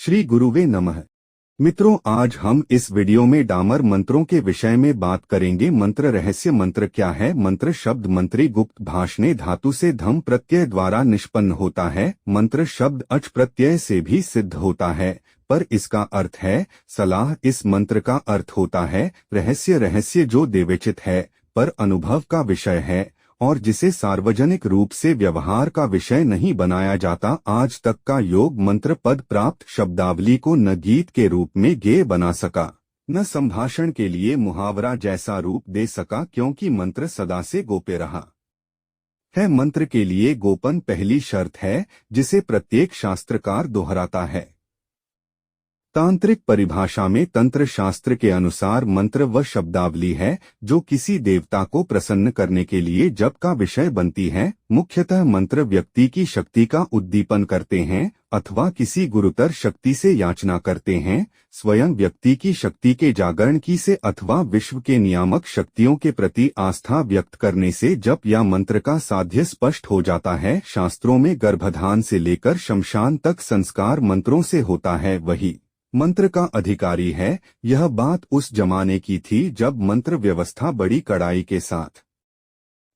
श्री गुरुवे नमः। मित्रों, आज हम इस वीडियो में डामर मंत्रों के विषय में बात करेंगे। मंत्र रहस्य। मंत्र क्या है? मंत्र शब्द मंत्री गुप्त भाषणे धातु से धम प्रत्यय द्वारा निष्पन्न होता है। मंत्र शब्द अच प्रत्यय से भी सिद्ध होता है, पर इसका अर्थ है सलाह। इस मंत्र का अर्थ होता है रहस्य। रहस्य जो देवचित है पर अनुभव का विषय है और जिसे सार्वजनिक रूप से व्यवहार का विषय नहीं बनाया जाता। आज तक का योग मंत्र पद प्राप्त शब्दावली को न गीत के रूप में गेय बना सका, न संभाषण के लिए मुहावरा जैसा रूप दे सका, क्योंकि मंत्र सदा से गोप्य रहा है। मंत्र के लिए गोपन पहली शर्त है, जिसे प्रत्येक शास्त्रकार दोहराता है। तांत्रिक परिभाषा में तंत्र शास्त्र के अनुसार मंत्र वह शब्दावली है जो किसी देवता को प्रसन्न करने के लिए जप का विषय बनती है। मुख्यतः मंत्र व्यक्ति की शक्ति का उद्दीपन करते हैं अथवा किसी गुरुतर शक्ति से याचना करते हैं। स्वयं व्यक्ति की शक्ति के जागरण की से अथवा विश्व के नियामक शक्तियों के प्रति आस्था व्यक्त करने से जप या मंत्र का साध्य स्पष्ट हो जाता है। शास्त्रों में गर्भधान से लेकर शमशान तक संस्कार मंत्रों से होता है, वही मंत्र का अधिकारी है। यह बात उस जमाने की थी जब मंत्र व्यवस्था बड़ी कड़ाई के साथ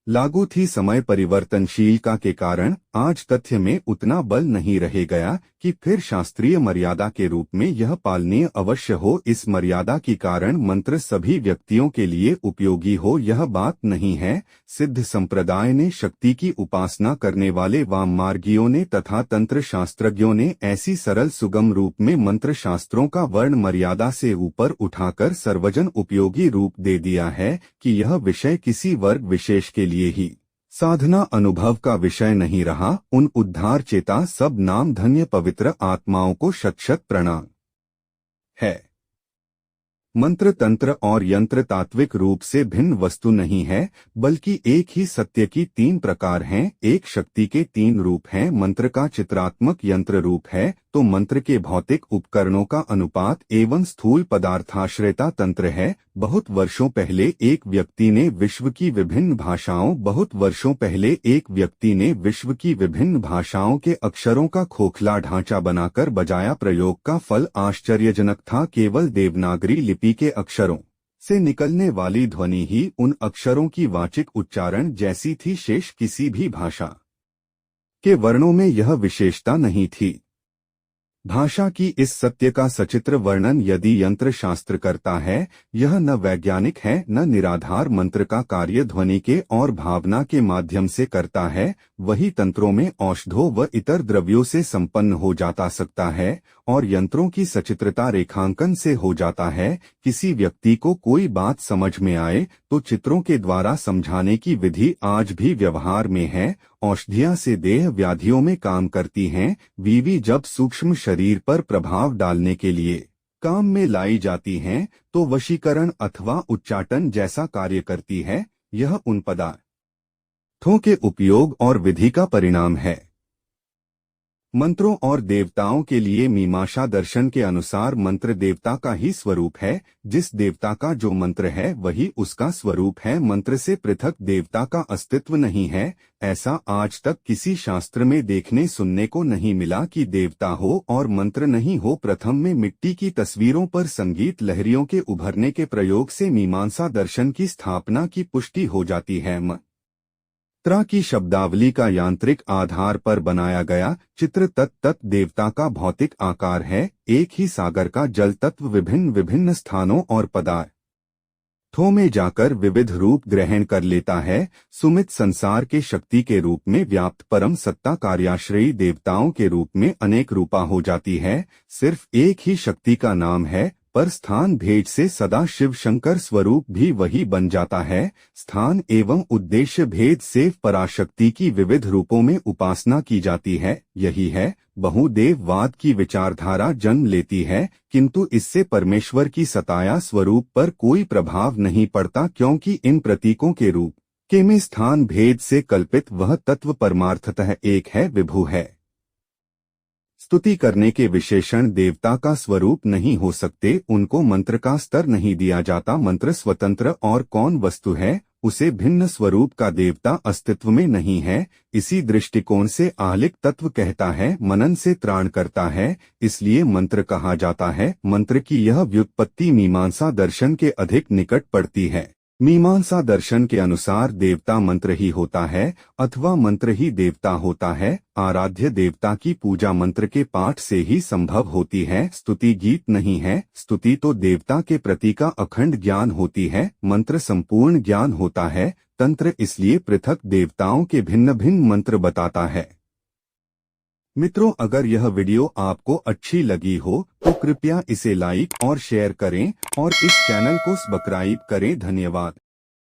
लागू थी। समय परिवर्तनशीलता के कारण आज तथ्य में उतना बल नहीं रह गया कि फिर शास्त्रीय मर्यादा के रूप में यह पालनीय अवश्य हो। इस मर्यादा के कारण मंत्र सभी व्यक्तियों के लिए उपयोगी हो, यह बात नहीं है। सिद्ध संप्रदाय ने, शक्ति की उपासना करने वाले वाम मार्गियों ने तथा तंत्र शास्त्रज्ञों ने ऐसी सरल सुगम रूप में मंत्र शास्त्रों का वर्ण मर्यादा से ऊपर उठाकर सर्वजन उपयोगी रूप दे दिया है कि यह विषय किसी वर्ग विशेष के लिए ही साधना अनुभव का विषय नहीं रहा। उन उद्धार चेता सब नाम धन्य पवित्र आत्माओं को शत शत प्रणाम है। मंत्र तंत्र और यंत्र तात्विक रूप से भिन्न वस्तु नहीं है, बल्कि एक ही सत्य की तीन प्रकार हैं। एक शक्ति के तीन रूप हैं। मंत्र का चित्रात्मक यंत्र रूप है तो मंत्र के भौतिक उपकरणों का अनुपात एवं स्थूल पदार्थाश्रयता तंत्र है। बहुत वर्षों पहले एक व्यक्ति ने विश्व की विभिन्न भाषाओं के अक्षरों का खोखला ढांचा बनाकर बजाया। प्रयोग का फल आश्चर्यजनक था। केवल देवनागरी लिपि के अक्षरों से निकलने वाली ध्वनि ही उन अक्षरों की वाचिक उच्चारण जैसी थी। शेष किसी भी भाषा के वर्णों में यह विशेषता नहीं थी। भाषा की इस सत्य का सचित्र वर्णन यदि यंत्र शास्त्र करता है, यह न वैज्ञानिक है न निराधार। मंत्र का कार्य ध्वनि के और भावना के माध्यम से करता है। वही तंत्रों में औषधों व इतर द्रव्यों से संपन्न हो जाता सकता है और यंत्रों की सचित्रता रेखांकन से हो जाता है। किसी व्यक्ति को कोई बात समझ में आए तो चित्रों के द्वारा समझाने की विधि आज भी व्यवहार में है। औषधियां से देह व्याधियों में काम करती हैं। बीवी जब सूक्ष्म शरीर पर प्रभाव डालने के लिए काम में लाई जाती हैं तो वशीकरण अथवा उच्चाटन जैसा कार्य करती है। यह उन पदार्थों के उपयोग और विधि का परिणाम है। मंत्रों और देवताओं के लिए मीमांसा दर्शन के अनुसार मंत्र देवता का ही स्वरूप है। जिस देवता का जो मंत्र है वही उसका स्वरूप है। मंत्र से पृथक देवता का अस्तित्व नहीं है। ऐसा आज तक किसी शास्त्र में देखने सुनने को नहीं मिला कि देवता हो और मंत्र नहीं हो। प्रथम में मिट्टी की तस्वीरों पर संगीत लहरियों के उभरने के प्रयोग से मीमांसा दर्शन की स्थापना की पुष्टि हो जाती है। मंत्र की शब्दावली का यांत्रिक आधार पर बनाया गया चित्र तत्त देवता का भौतिक आकार है। एक ही सागर का जल तत्व विभिन्न विभिन्न स्थानों और पदार्थों में जाकर विविध रूप ग्रहण कर लेता है। सुमित संसार के शक्ति के रूप में व्याप्त परम सत्ता कार्याश्रयी देवताओं के रूप में अनेक रूपा हो जाती है। सिर्फ एक ही शक्ति का नाम है, पर स्थान भेद से सदा शिव शंकर स्वरूप भी वही बन जाता है। स्थान एवं उद्देश्य भेद से पराशक्ति की विविध रूपों में उपासना की जाती है। यही है बहुदेववाद की विचारधारा जन्म लेती है, किंतु इससे परमेश्वर की सताया स्वरूप पर कोई प्रभाव नहीं पड़ता, क्योंकि इन प्रतीकों के रूप के में स्थान भेद से कल्पित वह तत्व परमार्थतः एक है, विभु है। स्तुति करने के विशेषण देवता का स्वरूप नहीं हो सकते, उनको मंत्र का स्तर नहीं दिया जाता। मंत्र स्वतंत्र और कौन वस्तु है उसे भिन्न स्वरूप का देवता अस्तित्व में नहीं है। इसी दृष्टिकोण से आहलिक तत्व कहता है मनन से त्राण करता है, इसलिए मंत्र कहा जाता है। मंत्र की यह व्युत्पत्ति मीमांसा दर्शन के अधिक निकट पड़ती है। मीमांसा दर्शन के अनुसार देवता मंत्र ही होता है अथवा मंत्र ही देवता होता है। आराध्य देवता की पूजा मंत्र के पाठ से ही संभव होती है, स्तुति गीत नहीं है। स्तुति तो देवता के प्रति का अखंड ज्ञान होती है, मंत्र संपूर्ण ज्ञान होता है। तंत्र इसलिए पृथक देवताओं के भिन्न भिन्न मंत्र बताता है। मित्रों, अगर यह वीडियो आपको अच्छी लगी हो तो कृपया इसे लाइक और शेयर करें और इस चैनल को सब्सक्राइब करें। धन्यवाद।